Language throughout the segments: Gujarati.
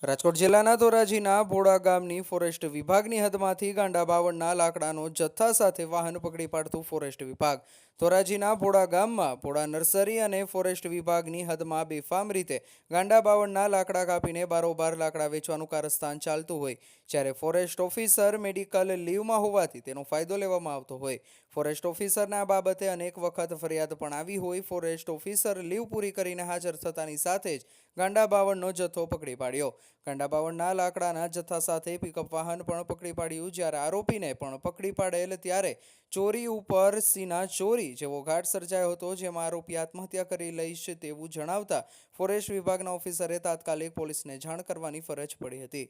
રાજકોટ જિલ્લાના ધોરાજીના ભોળા ગામની ફોરેસ્ટ વિભાગની હદમાંથી ગાંડા બાવળના લાકડાનો જથ્થા સાથે વાહન પકડી પાડતું ફોરેસ્ટ વિભાગ. ધોરાજીના ભોળા ગામમાં ભોળા નર્સરી અને ફોરેસ્ટ વિભાગની હદમાં બેફામ રીતે ગાંડા બાવળના લાકડા કાપીને બારોબાર લાકડા વેચવાનું કારસ્તાન ચાલતું હોય, જ્યારે ફોરેસ્ટ ઓફિસર મેડિકલ લીવમાં હોવાથી તેનો ફાયદો લેવામાં આવતો હોય. ફોરેસ્ટ ઓફિસરને આ બાબતે અનેક વખત ફરિયાદ પણ આવી હોય. ફોરેસ્ટ ઓફિસર લીવ પૂરી કરીને હાજર થતાની સાથે જ ગાંડા બાવળનો જથ્થો પકડી પાડ્યો. ગાંડા બાવળના લાકડાના જથ્થા સાથે પિકઅપ વાહન પણ પકડી પાડ્યું. જ્યારે આરોપીને પણ પકડી પાડેલ ત્યારે ચોરી ઉપર સીના ચોરી જેવો ઘાટ સર્જાયો હતો, જેમાં આરોપી આત્મહત્યા કરી લઈશ તેવું જણાવતા ફોરેસ્ટ વિભાગના ઓફિસરે તાત્કાલિક પોલીસને જાણ કરવાની ફરજ પડી હતી.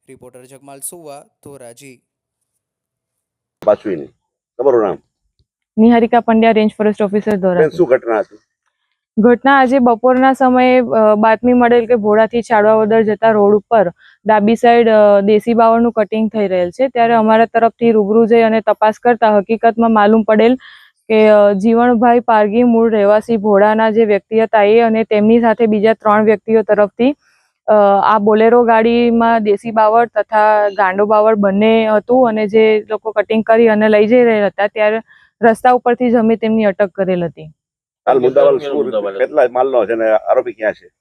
રિપોર્ટર જગમાલ સુવા, ધોરાજી. તમારું નામ? Niharika Pandya, range forest officer Dhoraji. શું ઘટના હતી? ઘટના આજે બપોરના સમયે બાતમી મળેલ કે ભોળાથી છાડવાવદર જતા રોડ ઉપર ડાબી સાઈડ દેશી બાવળનું કટિંગ થઈ રહેલ છે, ત્યારે અમારા તરફથી રૂબરૂ જઈ અને તપાસ કરતા હકીકતમાં માલુમ પડેલ કે જીવણભાઈ પારગી મૂળ રહેવાસી ભોળાના જે વ્યક્તિ હતા એ અને તેમની સાથે બીજા 3 વ્યક્તિઓ તરફથી આ બોલેરો ગાડીમાં દેશી બાવળ તથા ગાંડો બાવળ બંને હતું અને જે લોકો કટિંગ કરી અને લઈ જઈ રહ્યા હતા ત્યારે રસ્તા ઉપરથી જ અમે તેમની અટક કરેલ હતી. કેટલા માલનો છે ને આરોપી ક્યાં છે?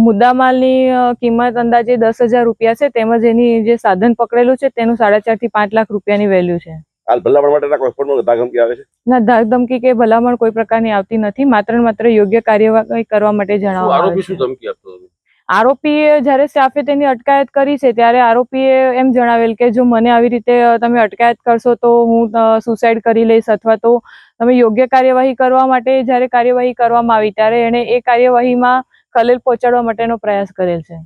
મુદ્દામાલની કિંમત અંદાજે 10,000 રૂપિયા છે, તેમજ એની જે સાધન પકડેલું છે તેનું 4.5 થી 5 લાખ રૂપિયાની વેલ્યુ છે. હાલ ભલામણ માટેના કોઈ ફોનમાં ધાકધમકી આવે છે? ના, ધાકધમકી કે ભલામણ કોઈ પ્રકારની આવતી નથી. માત્ર ને માત્ર યોગ્ય કાર્યવાહી કરવા માટે જણાવવામાં આવે છે. આરોપી શું ધમકી આપતો હતો? આરોપીએ જ્યારે સ્ટાફે તેની અટકાયત કરી છે ત્યારે આરોપીએ એમ જણાવેલ કે જો મને આવી રીતે તમે અટકાયત કરશો તો હું સુસાઇડ કરી લઈશ, અથવા તો તમે યોગ્ય કાર્યવાહી કરવા માટે જ્યારે કાર્યવાહી કરવામાં આવી ત્યારે એણે એ કાર્યવાહીમાં ખલેલ પહોંચાડવા માટેનો પ્રયાસ કરેલ છે.